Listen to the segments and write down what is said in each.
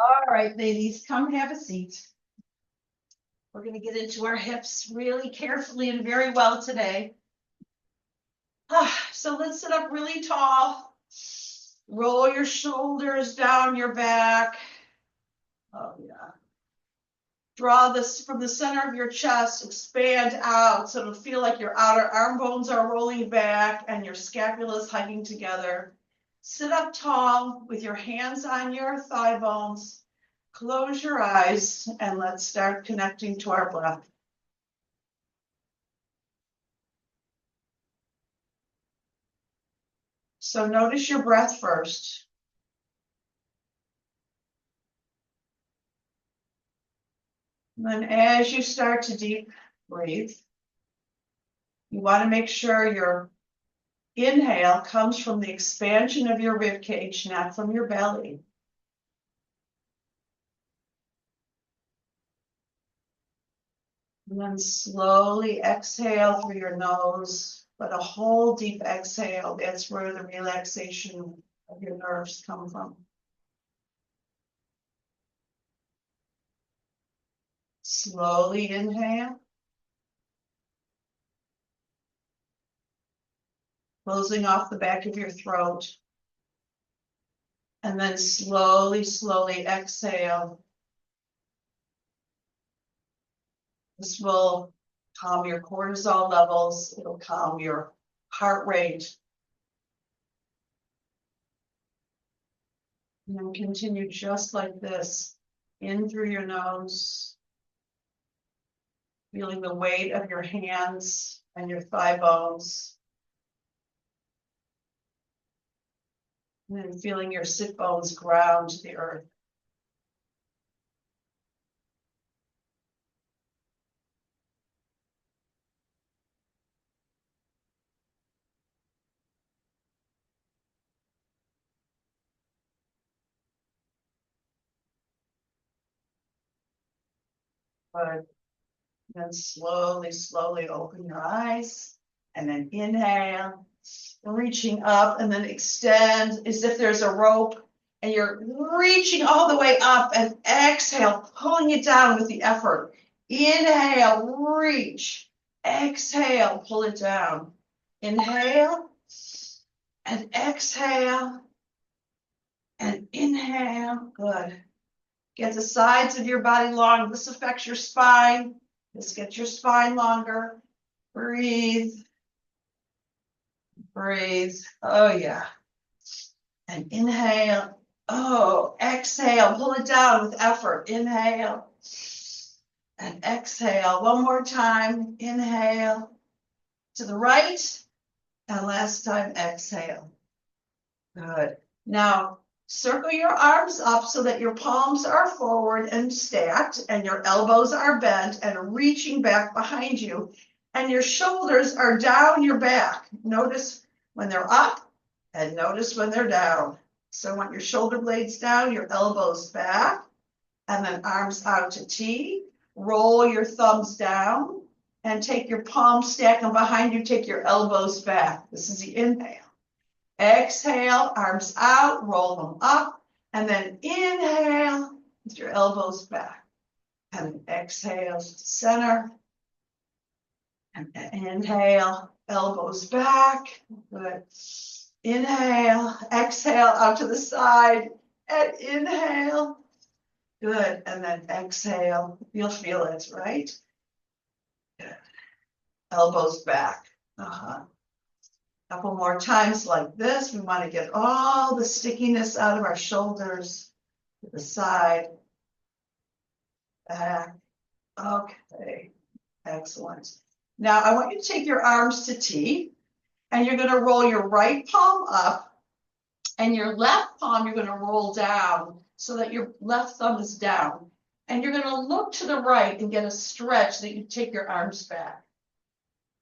All right, ladies, come have a seat. We're going to get into our hips really carefully and very well today. So let's sit up really tall. Roll your shoulders down your back. Oh, yeah. Draw this from the center of your chest, expand out so it'll feel like your outer arm bones are rolling back and your scapula is hugging together. Sit up tall with your hands on your thigh bones. Close your eyes and let's start connecting to our breath. So notice your breath first. And then as you start to deep breathe, you want to make sure your inhale comes from the expansion of your rib cage, not from your belly. And then slowly exhale through your nose, but a whole deep exhale. That's where the relaxation of your nerves come from. Slowly inhale. Closing off the back of your throat. And then slowly, slowly exhale. This will calm your cortisol levels. It'll calm your heart rate. And then continue just like this, in through your nose, feeling the weight of your hands and your thigh bones. And then feeling your sit bones ground to the earth. Good. Then slowly, slowly open your eyes and then inhale, reaching up and then extend as if there's a rope and you're reaching all the way up and exhale, pulling it down with the effort. Inhale, reach, exhale, pull it down. Inhale and exhale and inhale. Good. Get the sides of your body long. This affects your spine. This gets your spine longer. Breathe. Breathe. Oh, yeah. And inhale. Oh, exhale. Pull it down with effort. Inhale. And exhale. One more time. Inhale. To the right. And last time, exhale. Good. Now, circle your arms up so that your palms are forward and stacked and your elbows are bent and reaching back behind you and your shoulders are down your back. Notice when they're up and notice when they're down. So when your shoulder blades down, your elbows back and then arms out to T. Roll your thumbs down and take your palms, stack them behind you, take your elbows back. This is the inhale. Exhale, arms out, roll them up, and then inhale with your elbows back. And exhale to center. And inhale, elbows back. Good. Inhale, exhale out to the side, and inhale. Good. And then exhale. You'll feel it, right? Good. Elbows back. Couple more times like this. We want to get all the stickiness out of our shoulders to the side, back. Okay, excellent. Now I want you to take your arms to T, and you're going to roll your right palm up, and your left palm you're going to roll down so that your left thumb is down. And you're going to look to the right and get a stretch that you take your arms back.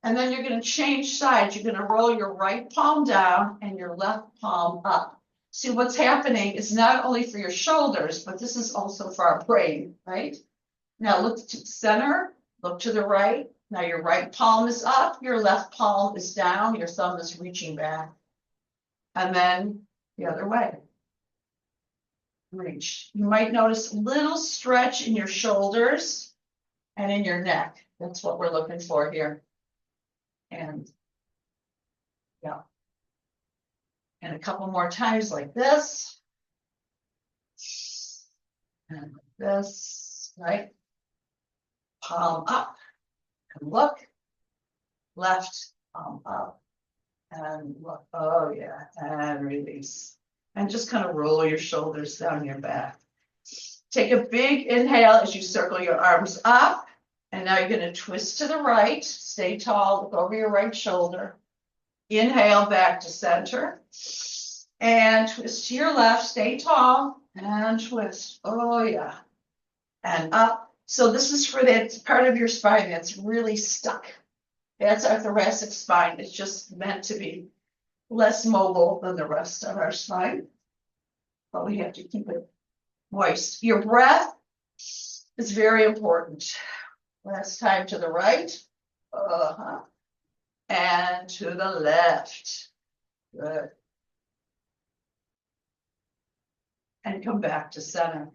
And then you're going to change sides. You're going to roll your right palm down and your left palm up. See, what's happening is not only for your shoulders, but this is also for our brain, right? Now look to the center, look to the right. Now your right palm is up, your left palm is down, your thumb is reaching back. And then the other way. reach. You might notice a little stretch in your shoulders and in your neck. That's what we're looking for here. And yeah. And a couple more times like this. And like this, right? Palm up and look. Left, palm up and look. Oh yeah, and release. And just kind of roll your shoulders down your back. Take a big inhale as you circle your arms up. And now you're going to twist to the right. Stay tall, look over your right shoulder. Inhale back to center. And twist to your left, stay tall, and twist. Oh yeah. And up. So this is for that part of your spine that's really stuck. That's our thoracic spine. It's just meant to be less mobile than the rest of our spine. But we have to keep it moist. Your breath is very important. Last time to the right. And to the left. Good. And come back to center.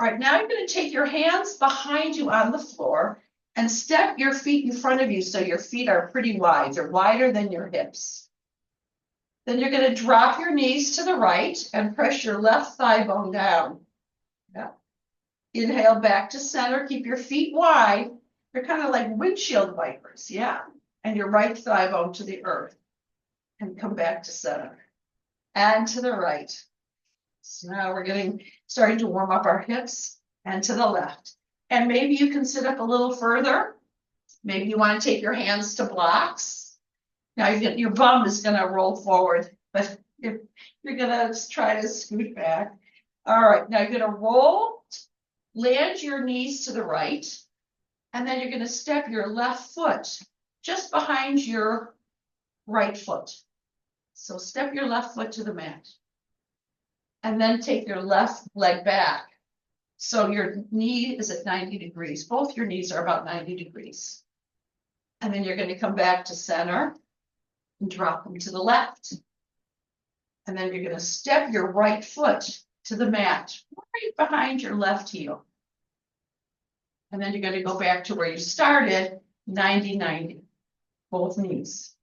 All right, now you're going to take your hands behind you on the floor and step your feet in front of you so your feet are pretty wide. They're wider than your hips. Then you're going to drop your knees to the right and press your left thigh bone down. Yeah. Inhale back to center. Keep your feet wide. They're kind of like windshield wipers, yeah? And your right thigh bone to the earth. And come back to center. And to the right. So now we're starting to warm up our hips and to the left. And maybe you can sit up a little further. Maybe you want to take your hands to blocks. Now your bum is going to roll forward, but you're going to try to scoot back. All right, now you're going to roll, land your knees to the right, and then you're going to step your left foot just behind your right foot. So step your left foot to the mat. And then take your left leg back. So your knee is at 90 degrees. Both your knees are about 90 degrees. And then you're going to come back to center and drop them to the left. And then you're going to step your right foot to the mat, right behind your left heel. And then you're going to go back to where you started, 90-90, both knees.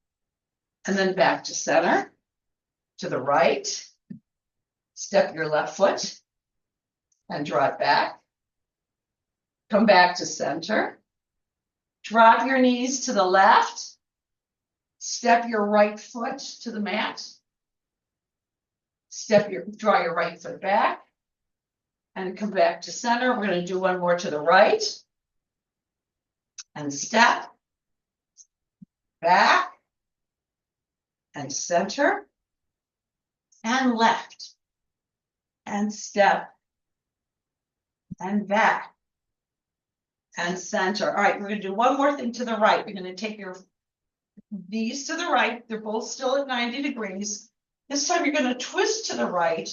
And then back to center, to the right. Step your left foot and draw it back. Come back to center. Drop your knees to the left. Step your right foot to the mat. Draw your right foot back. And come back to center. We're going to do one more to the right. And step. Back. And center. And left. And step, and back, and center. All right, we're going to do one more thing to the right. We're going to take your knees to the right. They're both still at 90 degrees. This time you're going to twist to the right,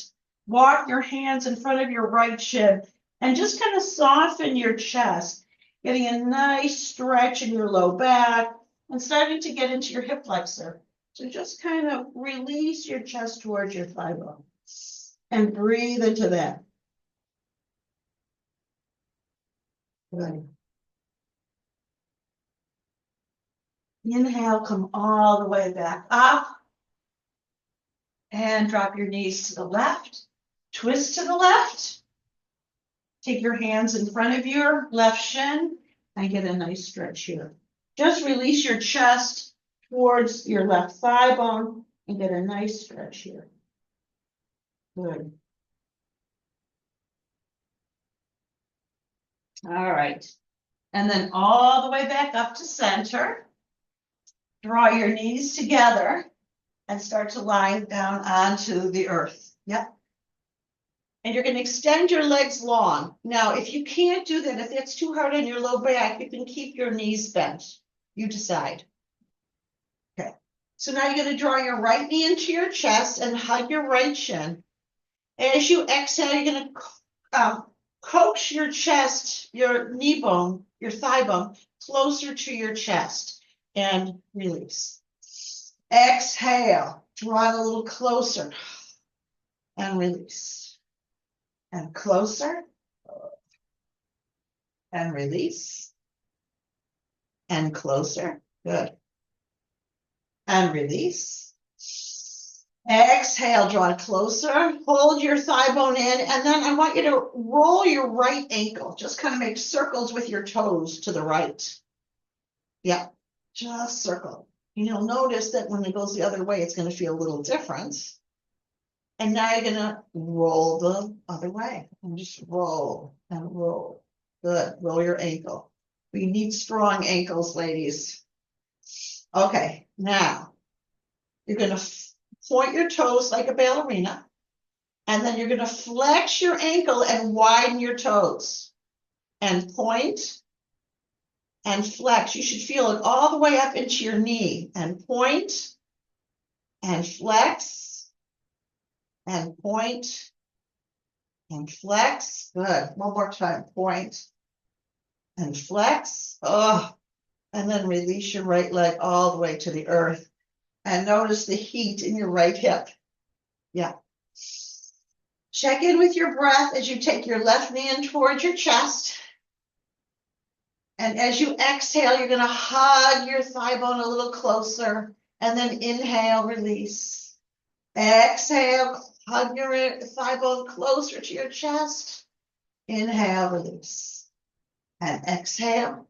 walk your hands in front of your right shin, and just kind of soften your chest, getting a nice stretch in your low back, and starting to get into your hip flexor. So just kind of release your chest towards your thigh bone. And breathe into that. Good. Inhale, come all the way back up. And drop your knees to the left. Twist to the left. Take your hands in front of your left shin and get a nice stretch here. Just release your chest towards your left thigh bone and get a nice stretch here. Good. All right. And then all the way back up to center. Draw your knees together and start to lie down onto the earth. Yep. And you're going to extend your legs long. Now, if you can't do that, if that's too hard on your low back, you can keep your knees bent. You decide. Okay. So now you're going to draw your right knee into your chest and hug your right shin. As you exhale, you're going to coax your chest, your knee bone, your thigh bone, closer to your chest and release. Exhale, draw it a little closer and release. and closer, and release, and closer, good, and release. Exhale, draw it closer, hold your thigh bone in, and then I want you to roll your right ankle. Just kind of make circles with your toes to the right. Yeah, just circle. You'll notice that when it goes the other way, it's going to feel a little different. And now you're going to roll the other way and just roll and roll. Good, roll your ankle. We need strong ankles, ladies. Okay, now you're going to point your toes like a ballerina, and then you're going to flex your ankle and widen your toes, and point and flex. You should feel it all the way up into your knee, and point and flex and point and flex. Good. One more time. Point and flex. Oh, and then release your right leg all the way to the earth. And notice the heat in your right hip. Yeah. Check in with your breath as you take your left knee in towards your chest. And as you exhale, you're going to hug your thigh bone a little closer. And then inhale, release. Exhale, hug your thigh bone closer to your chest. Inhale, release. And exhale.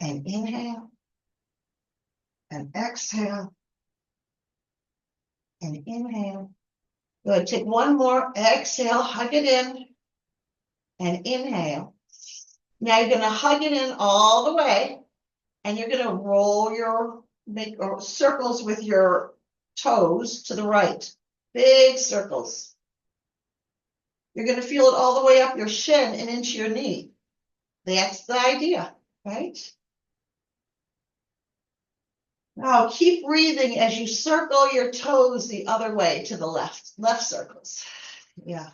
And inhale. And exhale. And inhale. Good. Take one more. Exhale, hug it in. And inhale. Now you're going to hug it in all the way. And you're going to roll make circles with your toes to the right. Big circles. You're going to feel it all the way up your shin and into your knee. That's the idea, right? Now keep breathing as you circle your toes the other way to the left. Left circles. Yeah.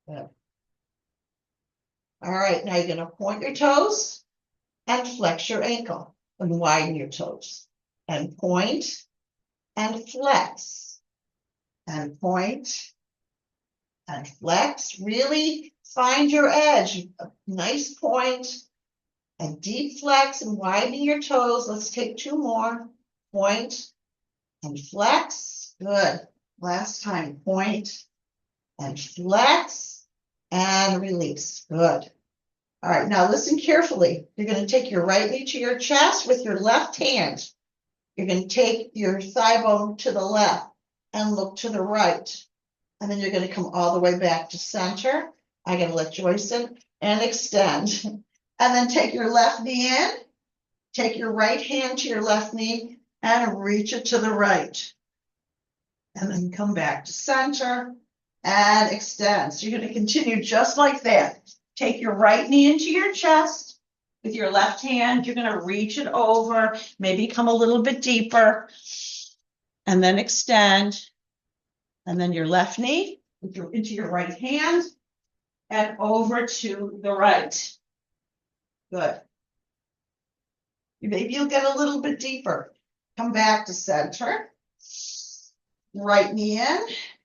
Good. All right, now you're going to point your toes and flex your ankle and widen your toes. And point and flex. And point and flex. Really find your edge. A nice point. A deep flex and widening your toes. Let's take two more. Point and flex. Good. Last time. Point and flex and release. Good. All right. Now listen carefully. You're going to take your right knee to your chest with your left hand. You're going to take your thigh bone to the left and look to the right. And then you're going to come all the way back to center. I'm going to let Joyce in and extend. And then take your left knee in, take your right hand to your left knee and reach it to the right. And then come back to center and extend. So you're going to continue just like that. Take your right knee into your chest. With your left hand, you're going to reach it over, maybe come a little bit deeper, and then extend. And then your left knee into your right hand and over to the right. Good. Maybe you'll get a little bit deeper. Come back to center. Right knee in.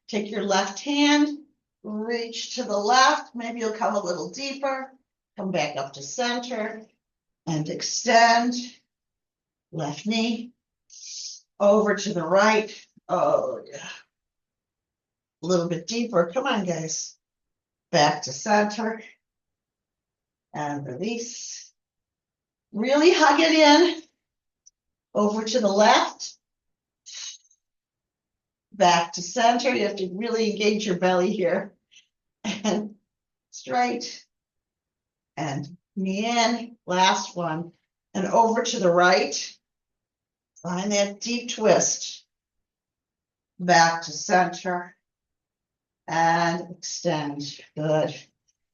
Take your left hand. Reach to the left. Maybe you'll come a little deeper. Come back up to center. And extend. Left knee. Over to the right. Oh, yeah. A little bit deeper. Come on, guys. Back to center. And release. Really hug it in. Over to the left. Back to center. You have to really engage your belly here. And straight. And knee in. Last one. And over to the right. Find that deep twist. Back to center. And extend. Good.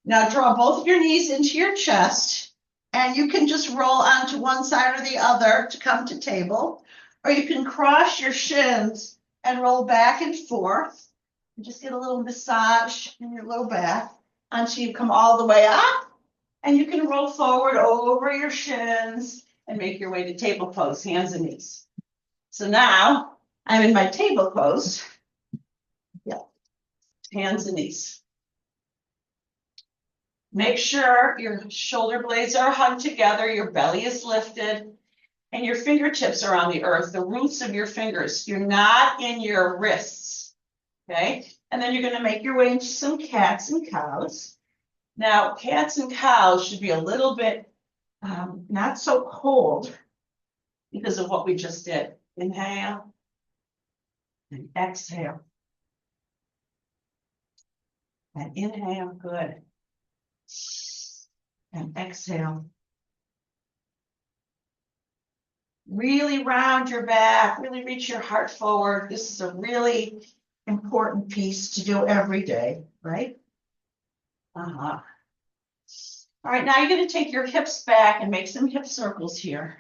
Now draw both of your knees into your chest, and you can just roll onto one side or the other to come to table, or you can cross your shins and roll back and forth. And just get a little massage in your low back until you come all the way up, and you can roll forward over your shins and make your way to table pose, hands and knees. So now I'm in my table pose. hands and knees. Make sure your shoulder blades are hugged together, your belly is lifted, and your fingertips are on the earth, the roots of your fingers. You're not in your wrists, okay? And then you're going to make your way into some cats and cows. Now, cats and cows should be a little bit not so cold because of what we just did. Inhale and exhale. And inhale, good. And exhale. Really round your back, really reach your heart forward. This is a really important piece to do every day, right? All right, now you're going to take your hips back and make some hip circles here.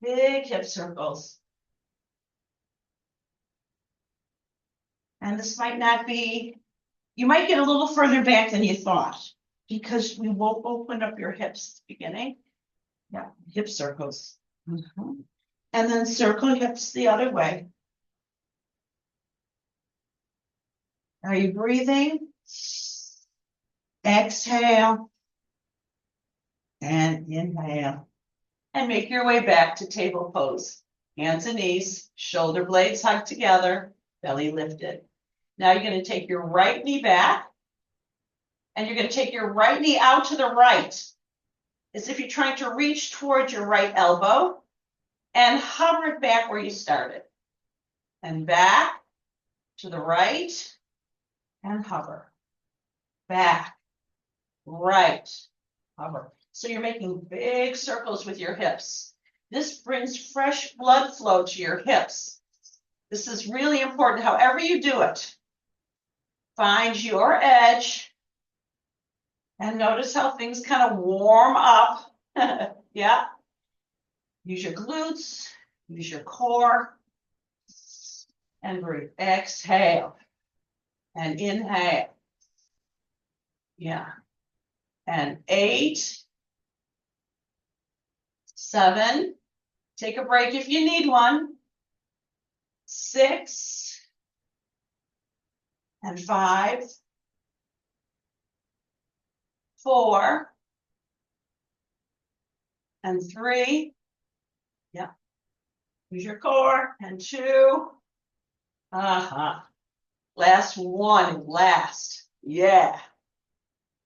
Big hip circles. And this might not be, you might get a little further back than you thought because we won't open up your hips at the beginning. Yeah, hip circles. And then circle hips the other way. Are you breathing? Exhale. And inhale. And make your way back to table pose. Hands and knees, shoulder blades hugged together, belly lifted. Now you're going to take your right knee back. And you're going to take your right knee out to the right, as if you're trying to reach towards your right elbow. And hover it back where you started. And back to the right and hover. Back, right, hover. So you're making big circles with your hips. This brings fresh blood flow to your hips. This is really important, however you do it. Find your edge and notice how things kind of warm up. Yeah. Use your glutes, use your core, and breathe. Exhale and inhale. Yeah. And 8, 7, take a break if you need one. 6, and 5, 4, and 3. Yeah. Use your core. And 2. Last one. Last. Yeah.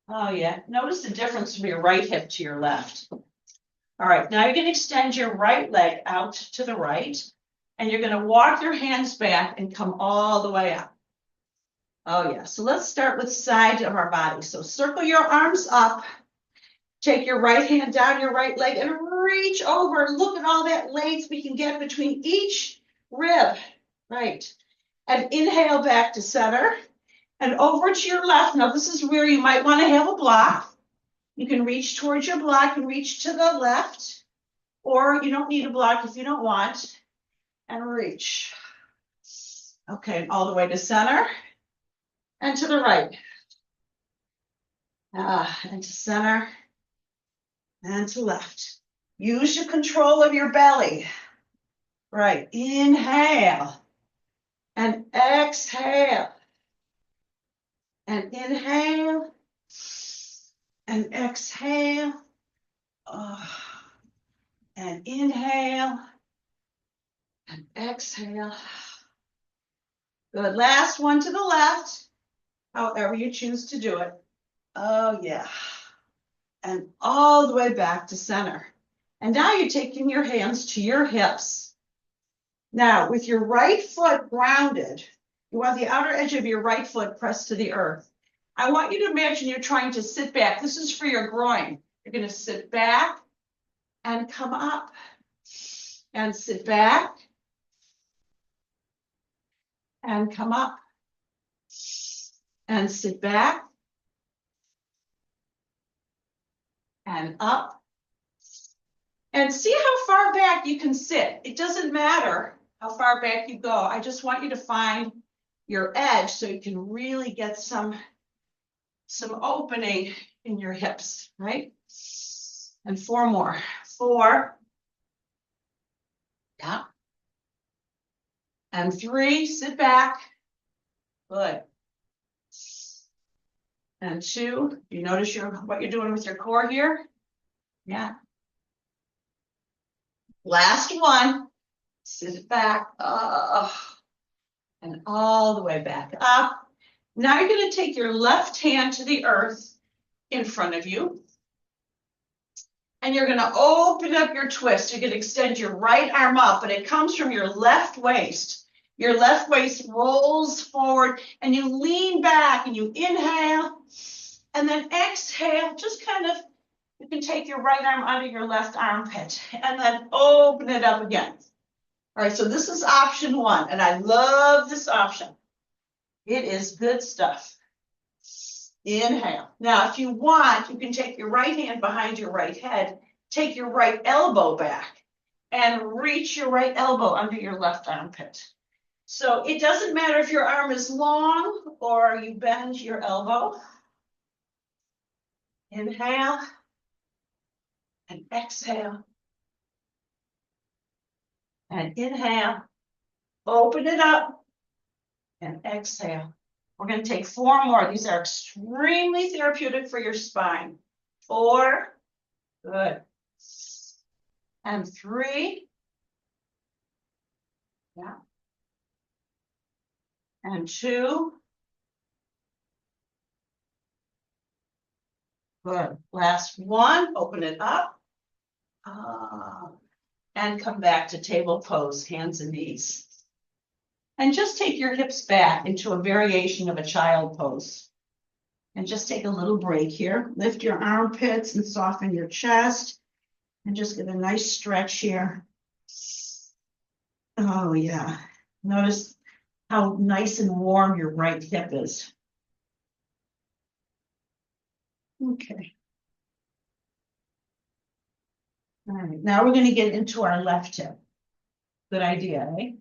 Oh, yeah. Notice the difference from your right hip to your left. All right. Now you're going to extend your right leg out to the right. And you're going to walk your hands back and come all the way up. Oh, yeah. So let's start with side of our body. So circle your arms up. Take your right hand down your right leg and reach over. Look at all that length we can get between each rib. Right. And inhale back to center. And over to your left. Now, this is where you might want to have a block. You can reach towards your block and reach to the left. Or you don't need a block if you don't want. And reach. Okay, all the way to center. And to the right. And to center. And to left. Use your control of your belly. Right. Inhale. And exhale. And inhale. And exhale. And inhale. And exhale. Good. Last one to the left. However you choose to do it. Oh, yeah. And all the way back to center. And now you're taking your hands to your hips. Now, with your right foot grounded, you want the outer edge of your right foot pressed to the earth. I want you to imagine you're trying to sit back. This is for your groin. You're going to sit back and come up. And sit back and come up. And sit back and up. And see how far back you can sit. It doesn't matter how far back you go. I just want you to find your edge so you can really get some opening in your hips, right? And 4 more. 4. Yeah. And 3, sit back. Good. and 2. You notice what you're doing with your core here? Yeah. Last one. Sit it back. And all the way back up. Now you're going to take your left hand to the earth in front of you. And you're going to open up your twist. You can extend your right arm up, but it comes from your left waist. Your left waist rolls forward and you lean back and you inhale and then exhale. Just kind of, you can take your right arm under your left armpit and then open it up again. All right, so this is option 1, and I love this option. It is good stuff. Inhale. Now, if you want, you can take your right hand behind your right head, take your right elbow back, and reach your right elbow under your left armpit. So it doesn't matter if your arm is long or you bend your elbow. Inhale and exhale. And inhale. Open it up and exhale. We're going to take 4 more. These are extremely therapeutic for your spine. 4. Good. And 3. Yeah. And 2. Good. Last one. Open it up. And come back to table pose, hands and knees. And just take your hips back into a variation of a child pose. And just take a little break here. Lift your armpits and soften your chest. And just get a nice stretch here. Oh, yeah. Notice how nice and warm your right hip is. Okay. All right, now we're going to get into our left hip. Good idea, eh?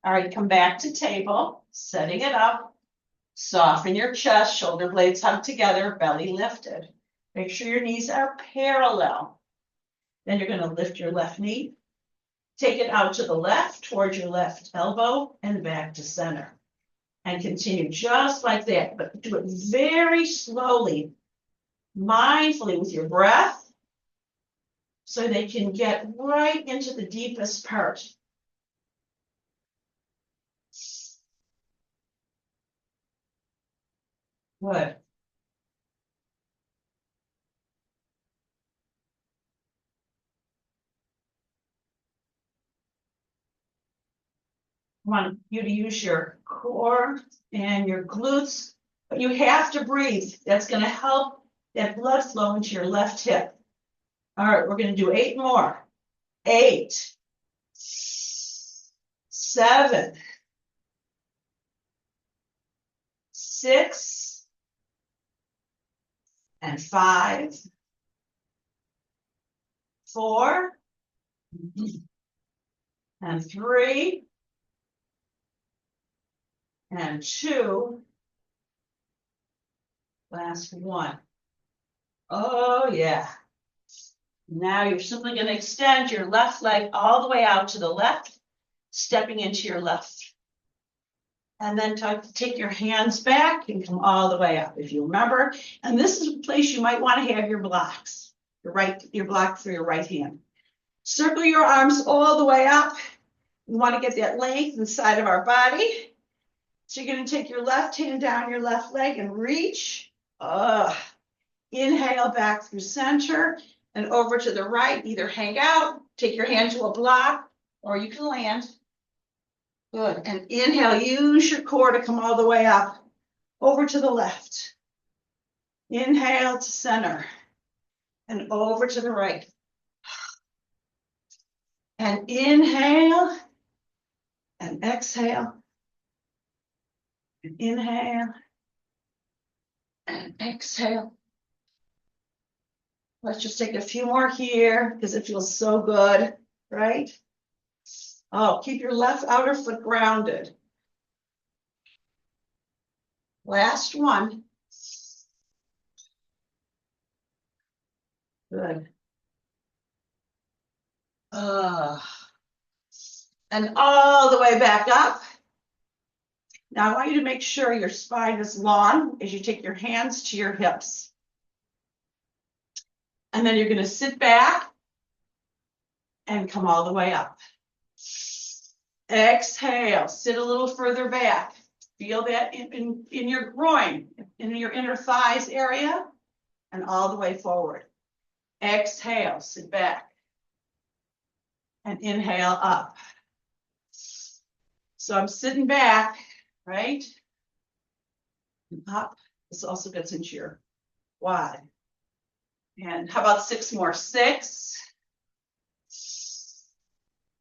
All right, come back to table, setting it up. Soften your chest, shoulder blades hug together, belly lifted. Make sure your knees are parallel. Then you're going to lift your left knee. Take it out to the left, towards your left elbow, and back to center. And continue just like that, but do it very slowly, mindfully with your breath, so they can get right into the deepest part. Good. I want you to use your core and your glutes, but you have to breathe. That's going to help that blood flow into your left hip. All right, we're going to do 8 more. 8, 7, 6, and 5, 4, and 3, and 2. Last one. Oh, yeah. Now you're simply going to extend your left leg all the way out to the left, stepping into your left. And then take your hands back and come all the way up, if you remember. And this is a place you might want to have your blocks, your block for your right hand. Circle your arms all the way up. We want to get that length inside of our body. So you're going to take your left hand down your left leg and reach. Inhale back through center and over to the right. Either hang out, take your hand to a block, or you can land. Good. And inhale, use your core to come all the way up. Over to the left. Inhale to center. And over to the right. And inhale. And exhale. And inhale. And exhale. Let's just take a few more here because it feels so good, right? Oh, keep your left outer foot grounded. Last one. Good. And all the way back up. Now I want you to make sure your spine is long as you take your hands to your hips. And then you're going to sit back and come all the way up. Exhale, sit a little further back. Feel that in your groin, in your inner thighs area, and all the way forward. Exhale, sit back. And inhale up. So I'm sitting back, right? And up. This also gets into your quad. And how about 6 more? 6.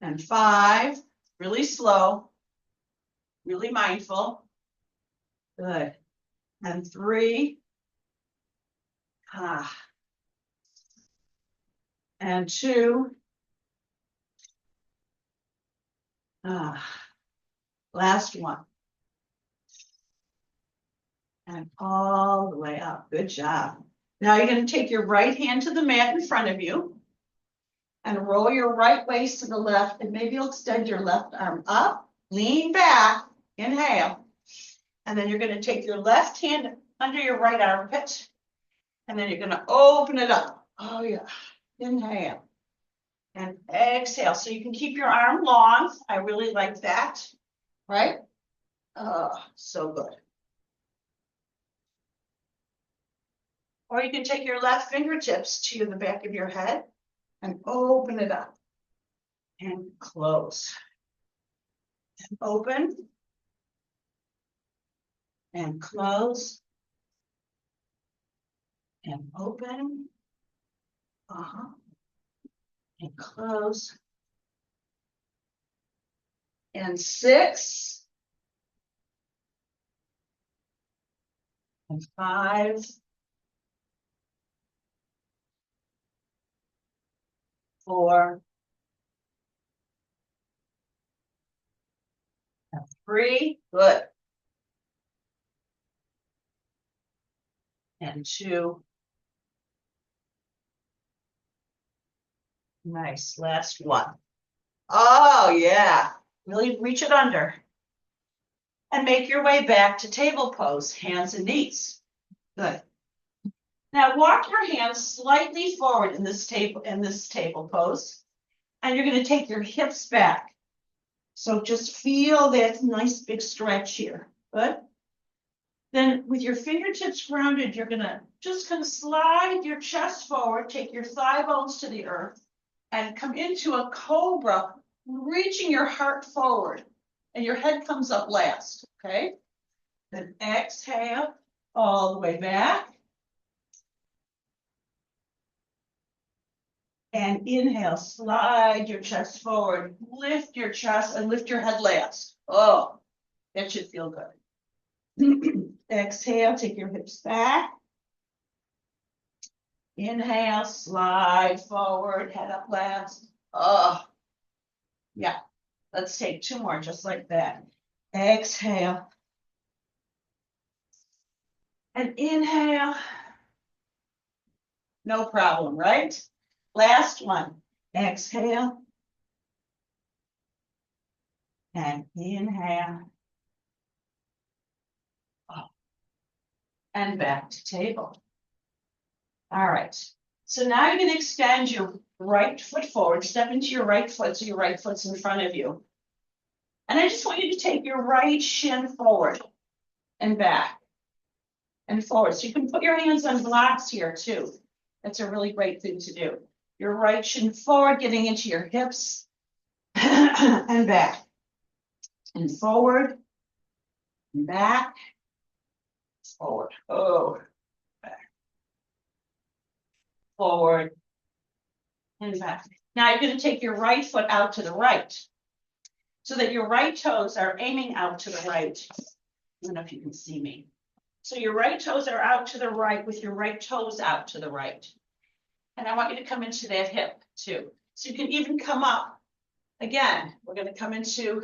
And 5. Really slow. Really mindful. Good. And 3. And 2. Last one. And all the way up. Good job. Now you're going to take your right hand to the mat in front of you and roll your right waist to the left, and maybe you'll extend your left arm up, lean back, inhale. And then you're going to take your left hand under your right armpit, and then you're going to open it up. Oh yeah. Inhale. And exhale. So you can keep your arm long. I really like that. Right? Oh, so good. Or you can take your left fingertips to the back of your head and open it up and close. And open and close and open. And close. And 6. And 5. 4. And 3. Good. And 2. Nice. Last one. Oh, yeah. Really reach it under. And make your way back to table pose, hands and knees. Good. Now walk your hands slightly forward in this table pose. And you're going to take your hips back. So just feel that nice big stretch here. Good. Then with your fingertips grounded, you're going to just kind of slide your chest forward, take your thigh bones to the earth, and come into a cobra, reaching your heart forward. And your head comes up last, okay? Then exhale all the way back. And inhale, slide your chest forward, lift your chest and lift your head last. Oh, that should feel good. Exhale, take your hips back. Inhale, slide forward, head up last. Oh, yeah. Let's take 2 more just like that. Exhale. And inhale. No problem, right? Last one. Exhale. And inhale. Oh. And back to table. All right. So now you're going to extend your right foot forward. Step into your right foot so your right foot's in front of you. And I just want you to take your right shin forward and back and forward. So you can put your hands on blocks here too. That's a really great thing to do. Your right shin forward, getting into your hips and back and forward and back, forward. Oh, back, forward and back. Now you're going to take your right foot out to the right so that your right toes are aiming out to the right. I don't know if you can see me. So your right toes are out to the right with your right toes out to the right. And I want you to come into that hip too. So you can even come up. Again, we're going to come into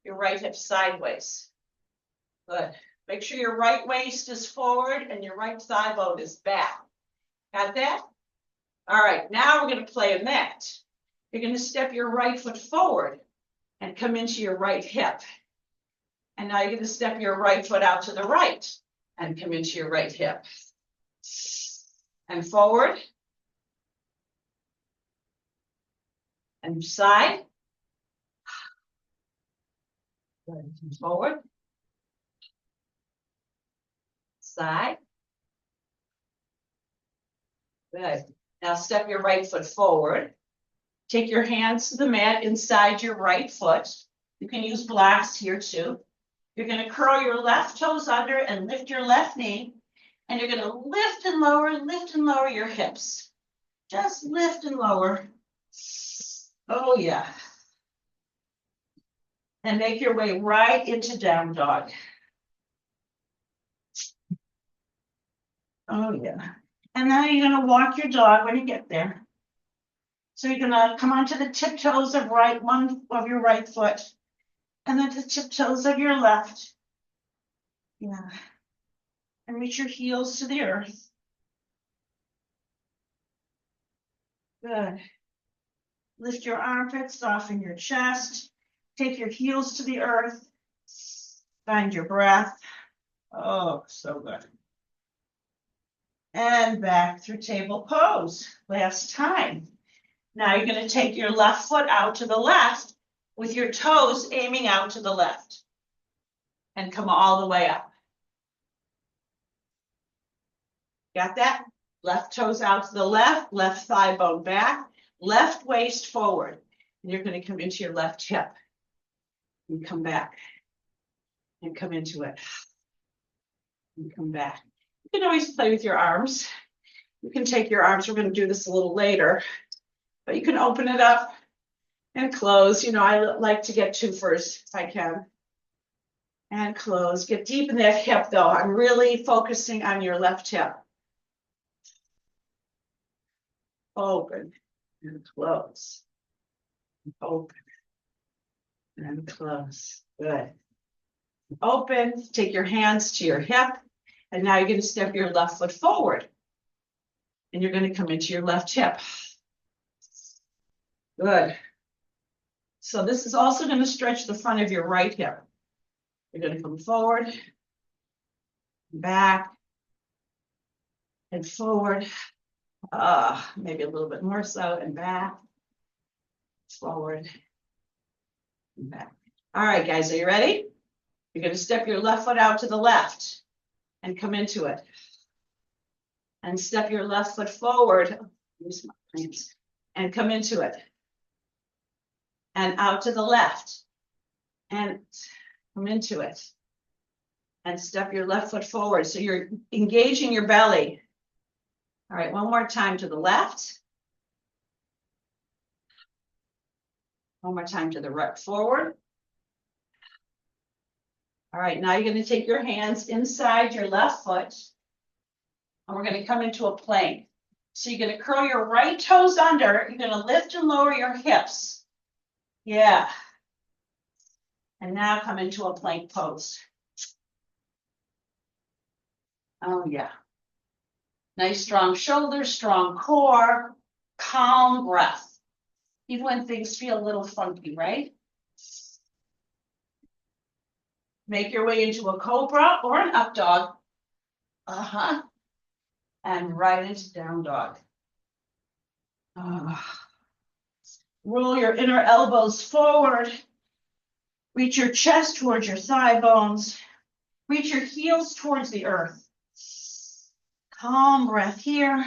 your right hip sideways. Good. Make sure your right waist is forward and your right thigh bone is back. Got that? All right, now we're going to play a mat. You're going to step your right foot forward and come into your right hip. And now you're going to step your right foot out to the right and come into your right hip. And forward. And side. And forward. Side. Good. Now step your right foot forward. Take your hands to the mat inside your right foot. You can use blocks here too. You're going to curl your left toes under and lift your left knee. And you're going to lift and lower your hips. Just lift and lower. Oh, yeah. And make your way right into down dog. Oh, yeah. And now you're going to walk your dog when you get there. So you're going to come onto the tiptoes of one of your right foot. And then the tiptoes of your left. Yeah. And reach your heels to the earth. Good. Lift your armpits, soften your chest. Take your heels to the earth. Find your breath. Oh, so good. And back through table pose. Last time. Now you're going to take your left foot out to the left with your toes aiming out to the left. And come all the way up. Got that? Left toes out to the left thigh bone back, left waist forward. And you're going to come into your left hip. And come back. And come into it. And come back. You can always play with your arms. You can take your arms. We're going to do this a little later. But you can open it up and close. You know, I like to get two first if I can. And close. Get deep in that hip, though. I'm really focusing on your left hip. Open and close. Open and close. Good. Open. Take your hands to your hip. And now you're going to step your left foot forward. And you're going to come into your left hip. Good. So this is also going to stretch the front of your right hip. You're going to come forward, back, and forward. Maybe a little bit more so, and back, forward, and back. All right, guys, are you ready? You're going to step your left foot out to the left and come into it. And step your left foot forward, and come into it. And out to the left, and come into it. And step your left foot forward. So you're engaging your belly. All right, one more time to the left. One more time to the right, forward. All right, now you're going to take your hands inside your left foot. And we're going to come into a plank. So you're going to curl your right toes under. You're going to lift and lower your hips. Yeah. And now come into a plank pose. Oh, yeah. Nice strong shoulders, strong core, calm breath. Even when things feel a little funky, right? Make your way into a cobra or an up dog. And right into down dog. Roll your inner elbows forward. Reach your chest towards your thigh bones. Reach your heels towards the earth. Calm breath here.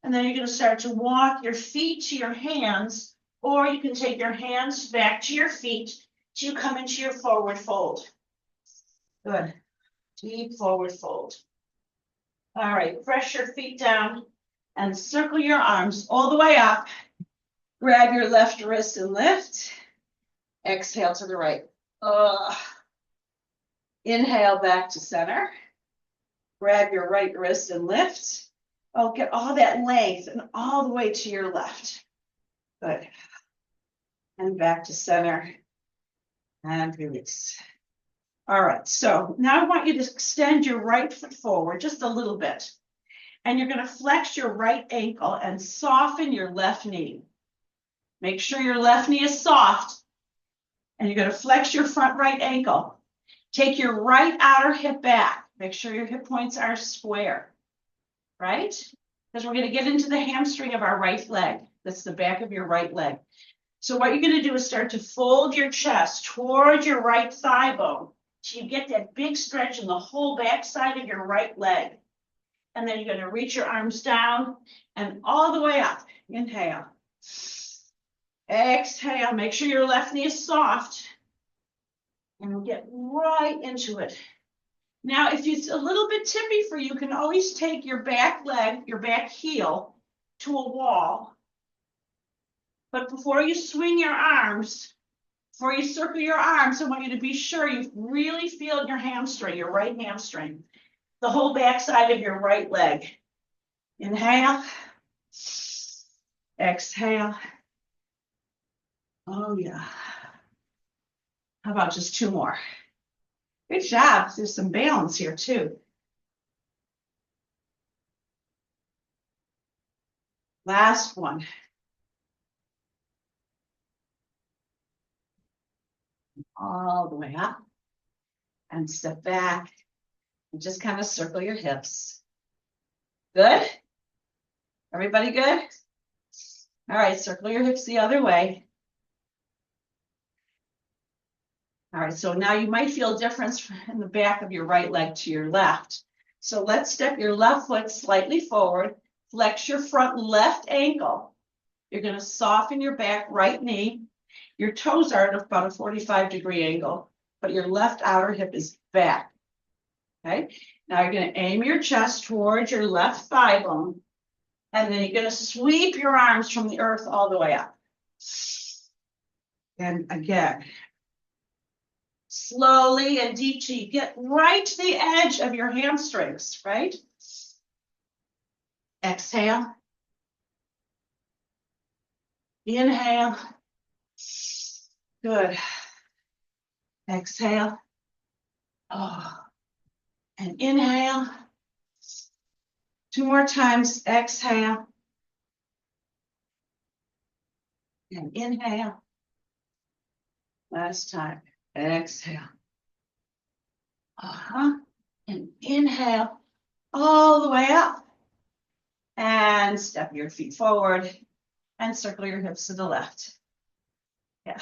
And then you're going to start to walk your feet to your hands, or you can take your hands back to your feet till you come into your forward fold. Good. Deep forward fold. All right, press your feet down and circle your arms all the way up. Grab your left wrist and lift. Exhale to the right. Inhale back to center. Grab your right wrist and lift. Oh, get all that length and all the way to your left. Good. And back to center. And release. All right, so now I want you to extend your right foot forward just a little bit. And you're going to flex your right ankle and soften your left knee. Make sure your left knee is soft. And you're going to flex your front right ankle. Take your right outer hip back. Make sure your hip points are square, right? Because we're going to get into the hamstring of our right leg. That's the back of your right leg. So what you're going to do is start to fold your chest toward your right thigh bone. So you get that big stretch in the whole back side of your right leg. And then you're going to reach your arms down and all the way up. Inhale. Exhale. Make sure your left knee is soft. And we'll get right into it. Now, if it's a little bit tippy for you, you can always take your back leg, your back heel to a wall. But before you swing your arms, before you circle your arms, I want you to be sure you really feel your hamstring, your right hamstring, the whole back side of your right leg. Inhale. Exhale. Oh, yeah. How about just two more? Good job. There's some balance here, too. Last one. All the way up. And step back. And just kind of circle your hips. Good? Everybody good? All right, circle your hips the other way. All right, so now you might feel a difference in the back of your right leg to your left. So let's step your left foot slightly forward, flex your front left ankle. You're going to soften your back right knee. Your toes are at about a 45-degree angle, but your left outer hip is back. Okay, now you're going to aim your chest towards your left thigh bone, and then you're going to sweep your arms from the earth all the way up. And again, slowly and deep till you get right to the edge of your hamstrings, right? Exhale. Inhale. Good. Exhale. Oh. And inhale. Two more times. Exhale. And inhale. Last time. Exhale. And inhale all the way up. And step your feet forward and circle your hips to the left. Yeah.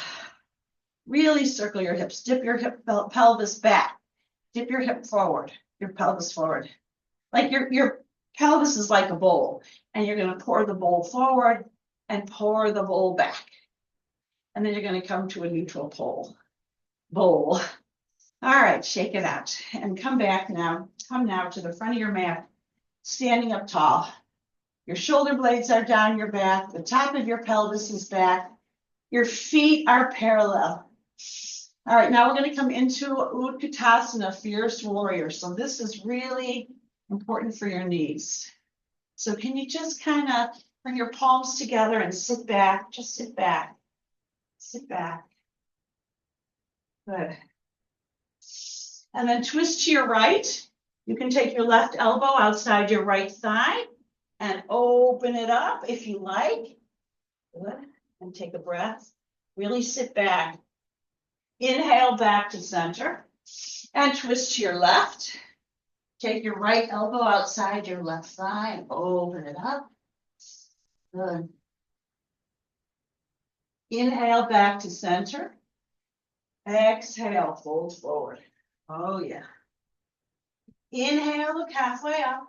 Really circle your hips. Dip your hip pelvis back. Dip your hip forward, your pelvis forward. Like your pelvis is like a bowl, and you're going to pour the bowl forward and pour the bowl back. And then you're going to come to a neutral bowl. All right, shake it out and come back now. Come now to the front of your mat, standing up tall. Your shoulder blades are down your back. The top of your pelvis is back. Your feet are parallel. All right, now we're going to come into Utkatasana, Fierce Warrior. So this is really important for your knees. So can you just kind of bring your palms together and sit back? Just sit back. Sit back. Good. And then twist to your right. You can take your left elbow outside your right thigh and open it up if you like. Good. And take a breath. Really sit back. Inhale back to center and twist to your left. Take your right elbow outside your left thigh and open it up. Good. Inhale back to center. Exhale, fold forward. Oh, yeah. Inhale, look halfway up.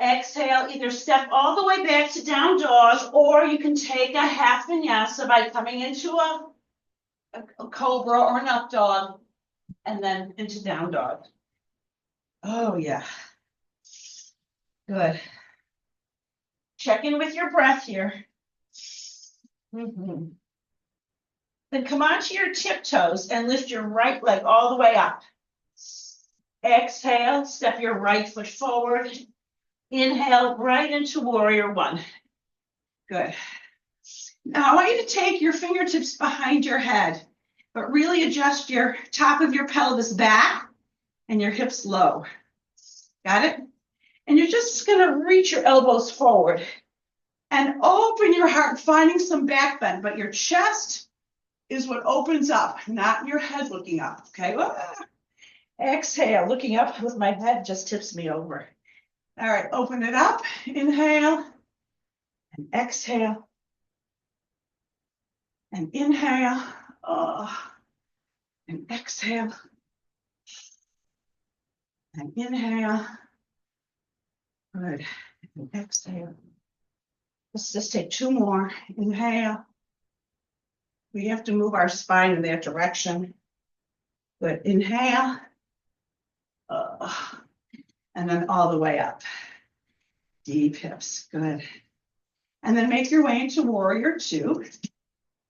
Exhale, either step all the way back to down dog, or you can take a half vinyasa by coming into a cobra or an up dog, and then into down dog. Oh, yeah. Good. Check in with your breath here. Then come onto your tiptoes and lift your right leg all the way up. Exhale, step your right foot forward. Inhale right into warrior one. Good. Now I want you to take your fingertips behind your head, but really adjust your top of your pelvis back and your hips low. Got it? And you're just going to reach your elbows forward and open your heart, finding some back bend, but your chest is what opens up, not your head looking up, okay? Exhale, looking up with my head just tips me over. All right, open it up. Inhale and exhale. And inhale. Oh, and exhale. And inhale. Good. And exhale. Let's just take two more. Inhale. We have to move our spine in that direction. Good. Inhale. And then all the way up. Deep hips. Good. And then make your way into warrior two.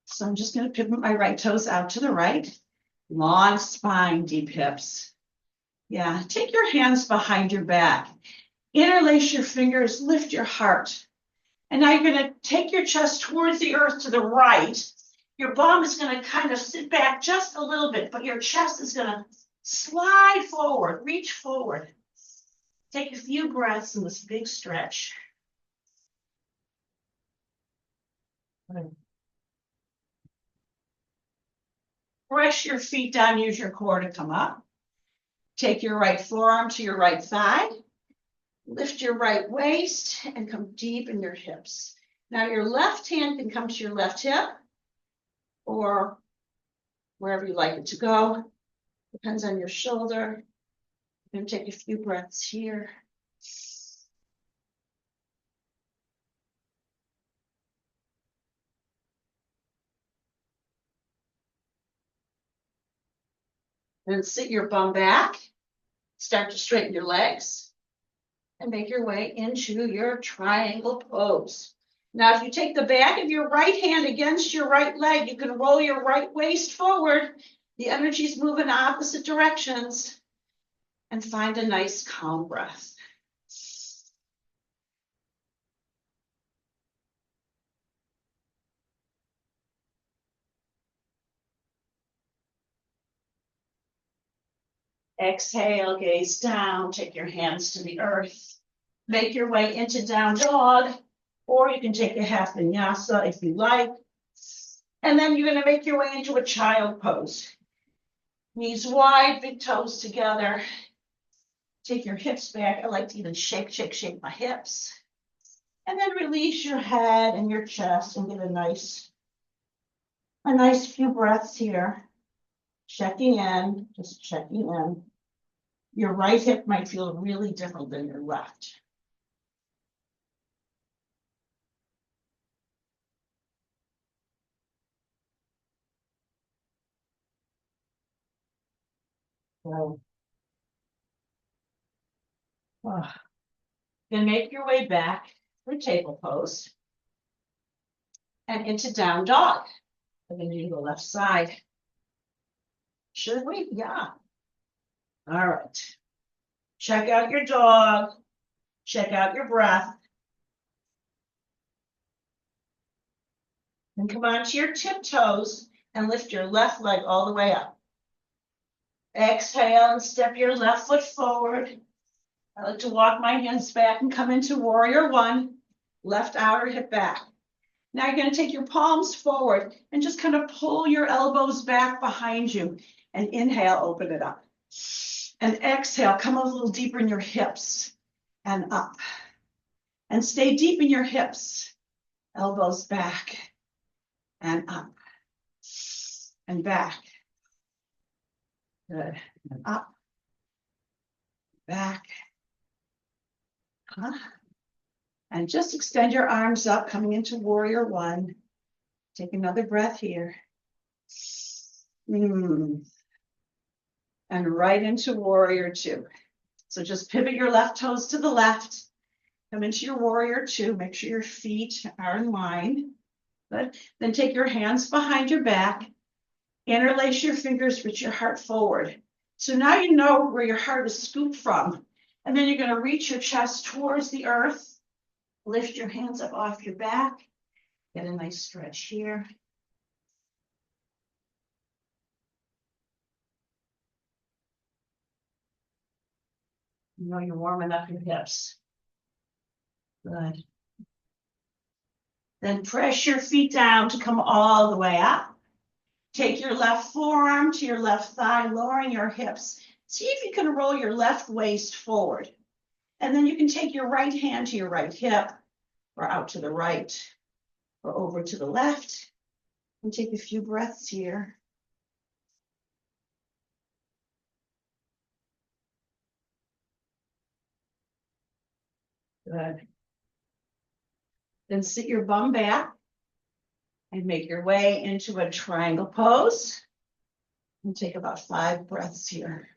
So I'm just going to pivot my right toes out to the right. Long spine, deep hips. Yeah, take your hands behind your back. Interlace your fingers, lift your heart. And now you're going to take your chest towards the earth to the right. Your bum is going to kind of sit back just a little bit, but your chest is going to slide forward, reach forward. Take a few breaths in this big stretch. Press your feet down, use your core to come up. Take your right forearm to your right thigh. Lift your right waist and come deep in your hips. Now your left hand can come to your left hip or wherever you like it to go. Depends on your shoulder. You're going to take a few breaths here. Then sit your bum back. Start to straighten your legs and make your way into your triangle pose. Now, if you take the back of your right hand against your right leg, you can roll your right waist forward. The energy is moving opposite directions. And find a nice calm breath. Exhale, gaze down, take your hands to the earth. Make your way into down dog, or you can take a half vinyasa if you like. And then you're going to make your way into a child pose. Knees wide, big toes together. Take your hips back. I like to even shake my hips. And then release your head and your chest and get a nice few breaths here. Checking in, just checking in. Your right hip might feel really different than your left. So, then make your way back for table pose and into down dog. We're going to do the left side. Should we? Yeah. All right. Check out your dog. Check out your breath. And come onto your tiptoes and lift your left leg all the way up. Exhale and step your left foot forward. I like to walk my hands back and come into warrior one. Left outer hip back. Now you're going to take your palms forward and just kind of pull your elbows back behind you. And inhale, open it up. And exhale, come a little deeper in your hips and up. And stay deep in your hips. Elbows back and up and back. Good. And up, back. And just extend your arms up, coming into warrior one. Take another breath here. And right into warrior two. So just pivot your left toes to the left. Come into your warrior two. Make sure your feet are in line. Good. Then take your hands behind your back. Interlace your fingers, reach your heart forward. So now you know where your heart is scooped from. And then you're going to reach your chest towards the earth. Lift your hands up off your back. Get a nice stretch here. You know you're warming up your hips. Good. Then press your feet down to come all the way up. Take your left forearm to your left thigh, lowering your hips. See if you can roll your left waist forward. And then you can take your right hand to your right hip, or out to the right, or over to the left. And take a few breaths here. Good. Then sit your bum back and make your way into a triangle pose. And take about 5 breaths here.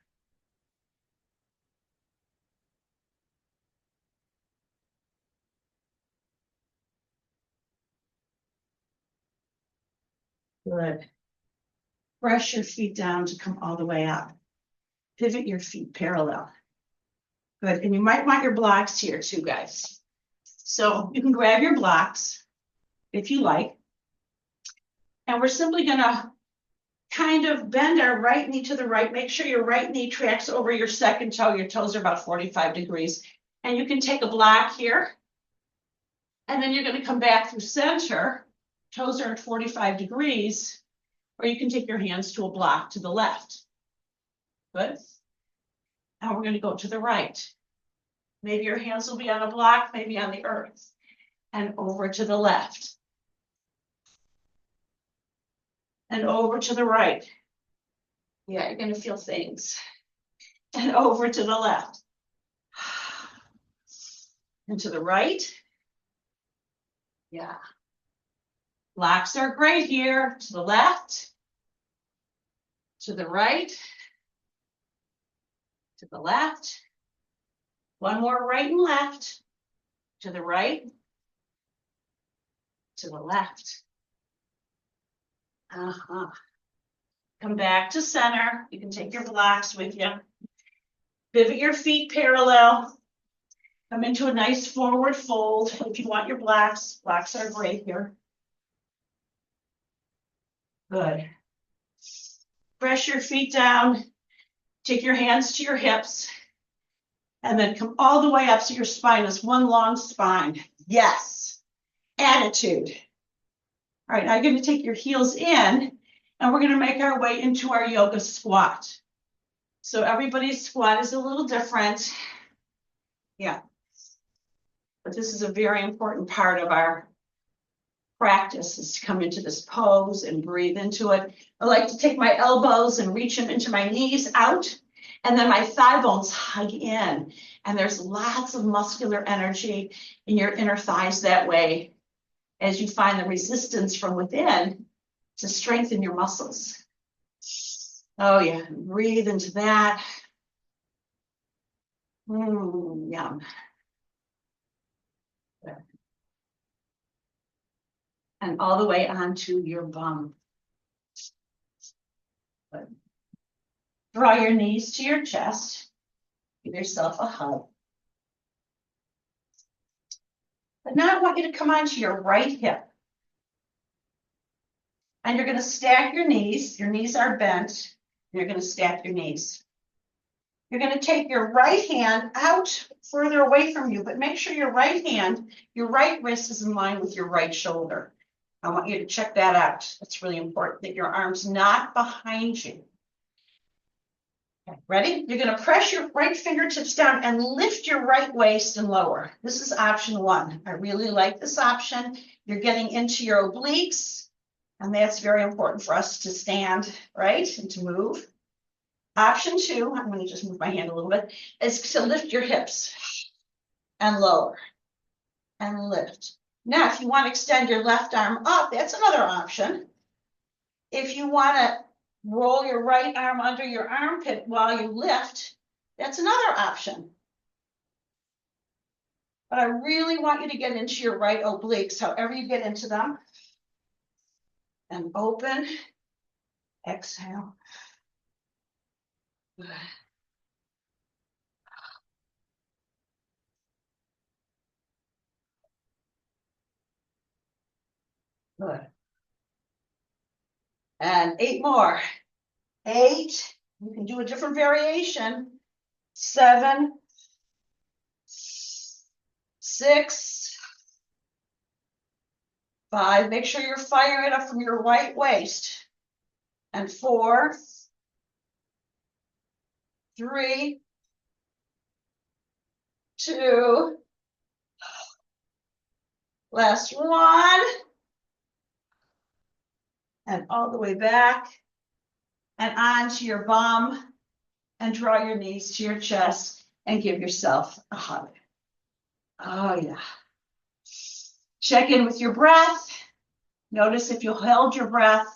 Good. Press your feet down to come all the way up. Pivot your feet parallel. Good. And you might want your blocks here too, guys. So you can grab your blocks if you like. And we're simply going to kind of bend our right knee to the right. Make sure your right knee tracks over your second toe. Your toes are about 45 degrees. And you can take a block here. And then you're going to come back through center. Toes are at 45 degrees. Or you can take your hands to a block to the left. Good. Now we're going to go to the right. Maybe your hands will be on a block, maybe on the earth. And over to the left. And over to the right. Yeah, you're going to feel things. And over to the left. And to the right. Yeah. Blocks are great here. To the left. To the right. To the left. One more right and left. To the right. To the left. Come back to center. You can take your blocks with you. Pivot your feet parallel. Come into a nice forward fold. If you want your blocks, blocks are great here. Good. Press your feet down. Take your hands to your hips. And then come all the way up so your spine is one long spine. Yes. Attitude. All right, now you're going to take your heels in, and we're going to make our way into our yoga squat. So everybody's squat is a little different. Yeah. But this is a very important part of our practice, is to come into this pose and breathe into it. I like to take my elbows and reach them into my knees out, and then my thigh bones hug in. And there's lots of muscular energy in your inner thighs that way, as you find the resistance from within to strengthen your muscles. Oh yeah, breathe into that. Yum. And all the way onto your bum. Good. Draw your knees to your chest. Give yourself a hug. But now I want you to come onto your right hip. And you're going to stack your knees. Your knees are bent. You're going to stack your knees. You're going to take your right hand out further away from you, but make sure your right hand, your right wrist is in line with your right shoulder. I want you to check that out. It's really important that your arm's not behind you. Okay, ready? You're going to press your right fingertips down and lift your right waist and lower. This is option 1. I really like this option. You're getting into your obliques, and that's very important for us to stand, right, and to move. Option 2, I'm going to just move my hand a little bit, is to lift your hips and lower and lift. Now, if you want to extend your left arm up, that's another option. If you want to roll your right arm under your armpit while you lift, that's another option. But I really want you to get into your right obliques, however you get into them. And open, exhale. Good. And 8 more. 8. You can do a different variation. 7, 6, 5. Make sure you're firing it up from your right waist. And 4, 3, 2, last one. And all the way back and onto your bum and draw your knees to your chest and give yourself a hug. Oh yeah. Check in with your breath. Notice if you held your breath.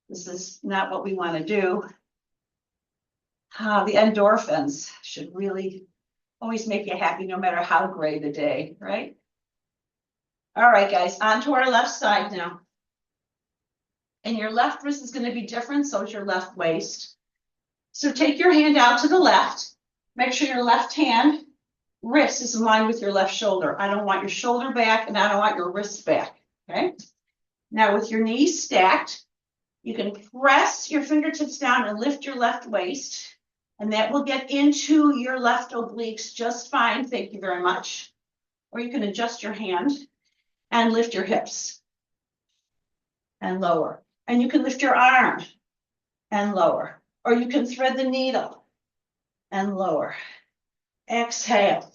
This is not what we want to do. The endorphins should really always make you happy no matter how gray the day, right? All right, guys, on to our left side now. And your left wrist is going to be different, so is your left waist. So take your hand out to the left. Make sure your left hand wrist is in line with your left shoulder. I don't want your shoulder back and I don't want your wrist back, okay? Now with your knees stacked, you can press your fingertips down and lift your left waist, and that will get into your left obliques just fine, thank you very much. Or you can adjust your hand and lift your hips and lower. And you can lift your arm and lower, or you can thread the needle and lower. Exhale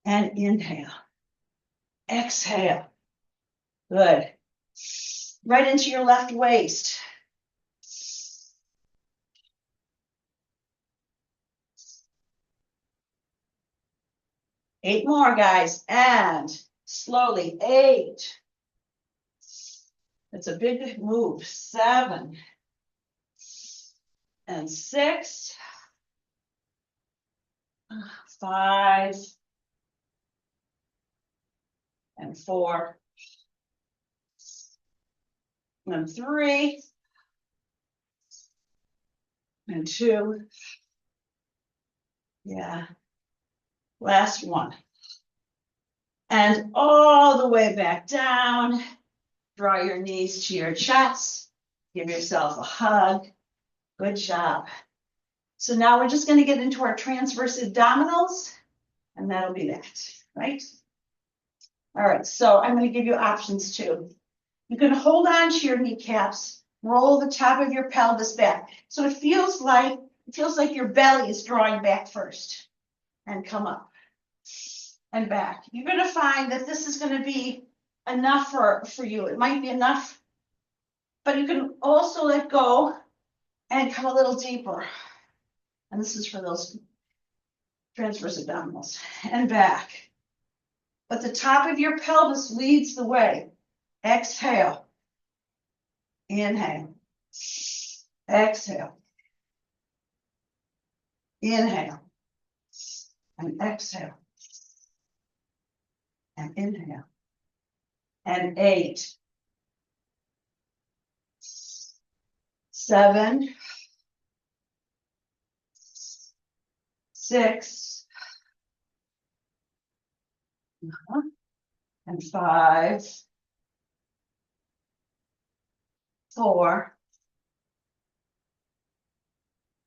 and inhale. Exhale. Good. Right into your left waist. Eight more, guys, and slowly, 8. It's a big move. 7 and 6, 5 and 4 and 3 and 2. Yeah. Last one. And all the way back down. Draw your knees to your chest. Give yourself a hug. Good job. So now we're just going to get into our transverse abdominals, and that'll be that, right? All right, so I'm going to give you options too. You can hold on to your kneecaps, roll the top of your pelvis back. So it feels like your belly is drawing back first, and come up and back. You're going to find that this is going to be enough for you. It might be enough, but you can also let go and come a little deeper. And this is for those transverse abdominals and back. But the top of your pelvis leads the way. Exhale. Inhale. Exhale. Inhale. And exhale. And inhale. And 8. 7. 6. And 5. 4.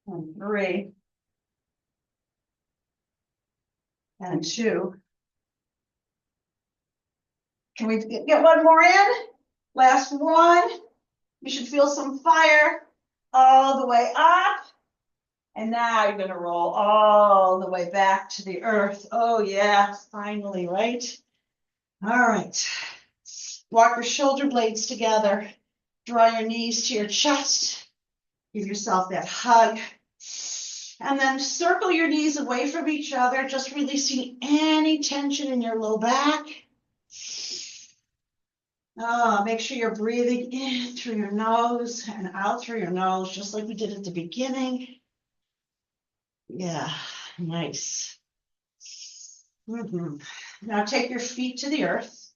And 3. And 2. Can we get one more in? Last one. You should feel some fire all the way up. And now you're going to roll all the way back to the earth. Oh, yeah, finally, right? All right. Walk your shoulder blades together. Draw your knees to your chest. Give yourself that hug. And then circle your knees away from each other, just releasing any tension in your low back. Make sure you're breathing in through your nose and out through your nose, just like we did at the beginning. Yeah, nice. Now take your feet to the earth.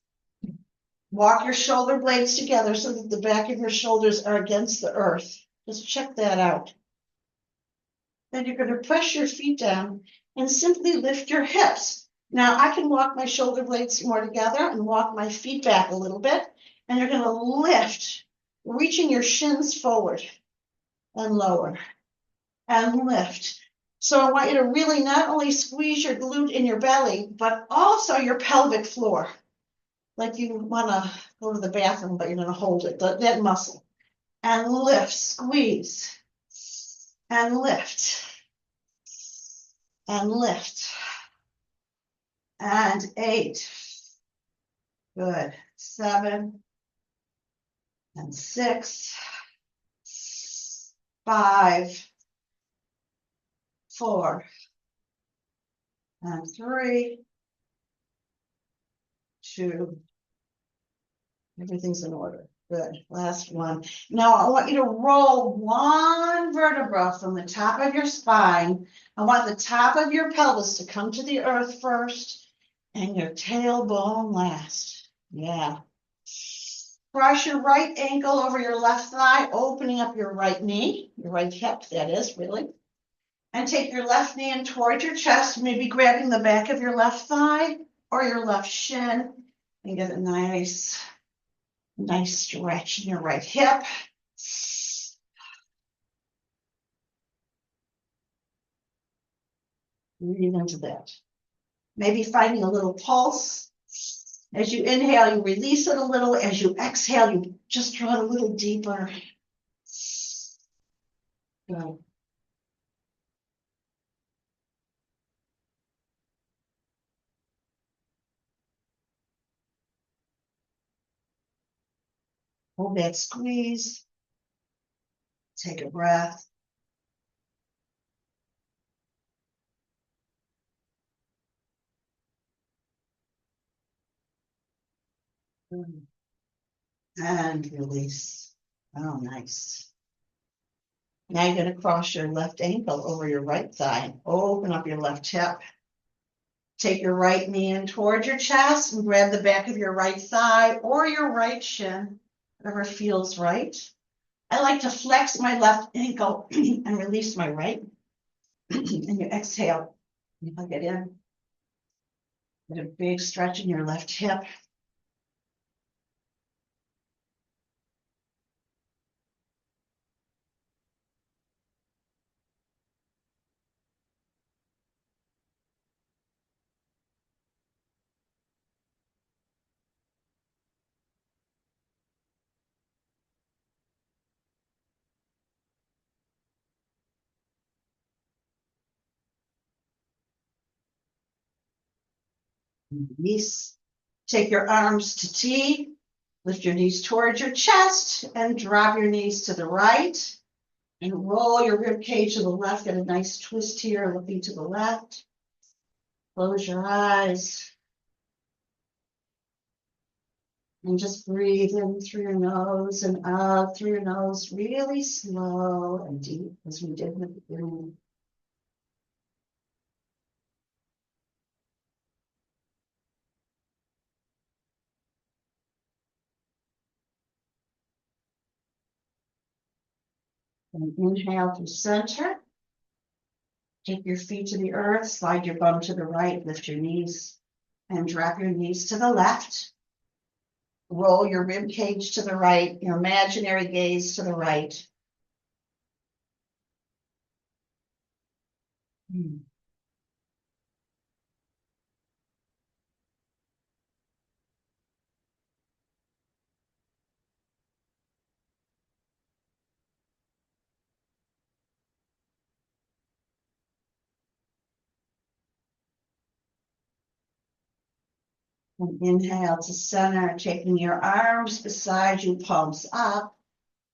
Walk your shoulder blades together so that the back of your shoulders are against the earth. Just check that out. Then you're going to press your feet down and simply lift your hips. Now I can walk my shoulder blades more together and walk my feet back a little bit. And you're going to lift, reaching your shins forward and lower and lift. So I want you to really not only squeeze your glute in your belly, but also your pelvic floor. Like you want to go to the bathroom, but you're going to hold it, that muscle. And lift, squeeze, and lift. and lift. And 8. Good. 7 and 6. 5, 4, and 3, 2. Everything's in order. Good. Last one. Now I want you to roll one vertebra from the top of your spine. I want the top of your pelvis to come to the earth first and your tailbone last. Yeah. Cross your right ankle over your left thigh, opening up your right knee, your right hip, that is, really. And take your left knee in towards your chest, maybe grabbing the back of your left thigh or your left shin, and get a nice stretch in your right hip. Breathe into that. Maybe finding a little pulse. As you inhale, you release it a little. As you exhale, you just draw it a little deeper. Good. Hold that squeeze. Take a breath. And release. Oh, nice. Now you're going to cross your left ankle over your right thigh. Open up your left hip. Take your right knee in towards your chest and grab the back of your right thigh or your right shin, whatever feels right. I like to flex my left ankle and release my right. And you exhale. You hug it in. Get a big stretch in your left hip. Release. Take your arms to T. Lift your knees towards your chest and drop your knees to the right. And roll your rib cage to the left. Get a nice twist here, looking to the left. Close your eyes. And just breathe in through your nose and out through your nose, really slow and deep, as we did in the beginning. And inhale through center. Take your feet to the earth, slide your bum to the right, lift your knees, and drop your knees to the left. Roll your rib cage to the right, your imaginary gaze to the right. And inhale to center, taking your arms beside you, palms up.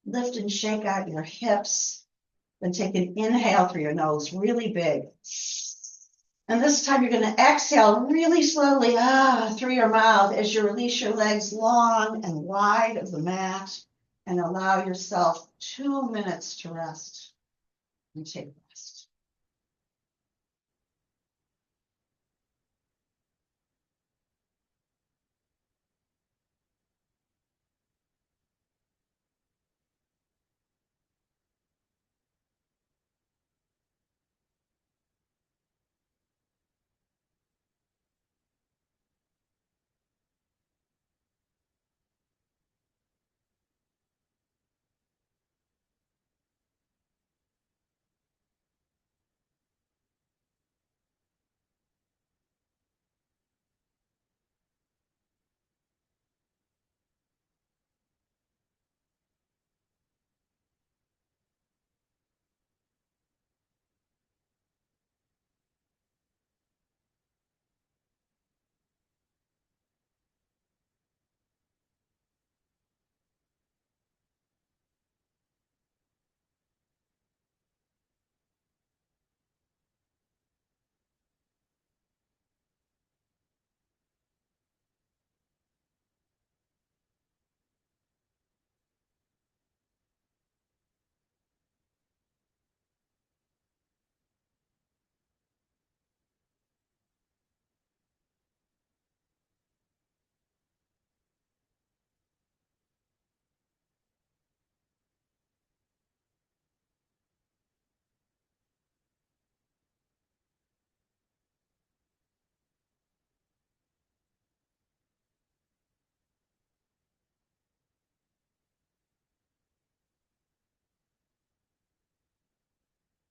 Lift and shake out your hips. Then take an inhale through your nose, really big. And this time you're going to exhale really slowly through your mouth as you release your legs long and wide of the mat and allow yourself 2 minutes to rest and take rest.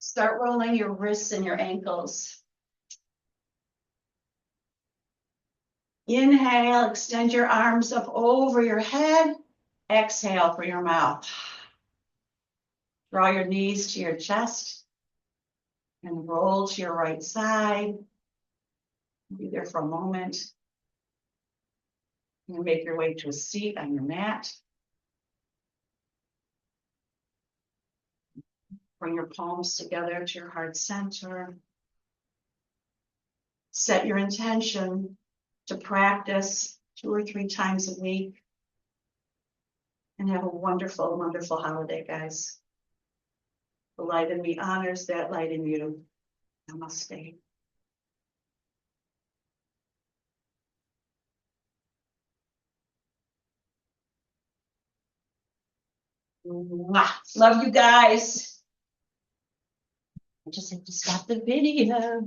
Start rolling your wrists and your ankles. Inhale, extend your arms up over your head. Exhale for your mouth. Draw your knees to your chest and roll to your right side. Be there for a moment. And make your way to a seat on your mat. Bring your palms together to your heart center. Set your intention to practice 2 or 3 times a week. And have a wonderful, wonderful holiday, guys. The light in me honors that light in you. Namaste. Mwah. Love you guys. I just have to stop the video.